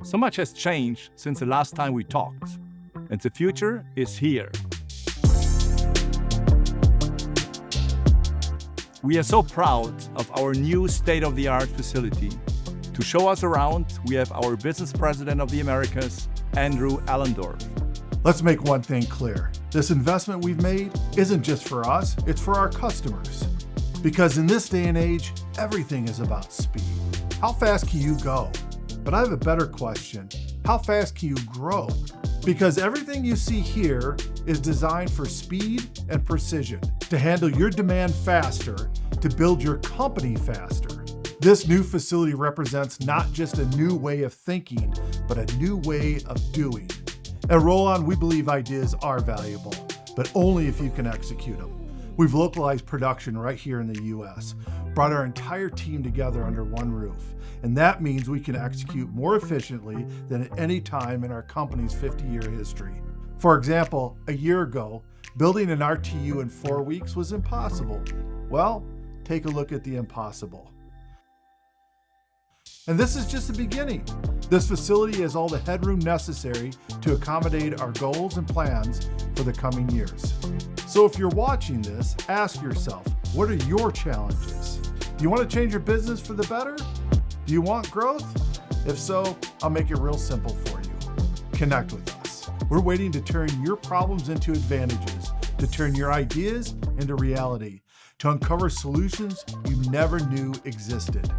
So much has changed since the last time we talked, and the future is here. We are so proud of our new state-of-the-art facility. To show us around, we have our Business President of the Americas, Andrew Allendorf. Let's make one thing clear. This investment we've made isn't just for us, it's for our customers. Because in this day and age, everything is about speed. How fast can you go? But I have a better question. How fast can you grow? Because everything you see here is designed for speed and precision, to handle your demand faster, to build your company faster. This new facility represents not just a new way of thinking, but a new way of doing. At Rollon, we believe ideas are valuable, but only if you can execute them. We've localized production right here in the US, brought our entire team together under one roof, and that means we can execute more efficiently than at any time in our company's 50-year history. For example, a year ago, building an RTU in 4 weeks was impossible. Well, take a look at the impossible. And this is just the beginning. This facility has all the headroom necessary to accommodate our goals and plans for the coming years. So if you're watching this, ask yourself, what are your challenges? Do you want to change your business for the better? Do you want growth? If so, I'll make it real simple for you. Connect with us. We're waiting to turn your problems into advantages, to turn your ideas into reality, to uncover solutions you never knew existed.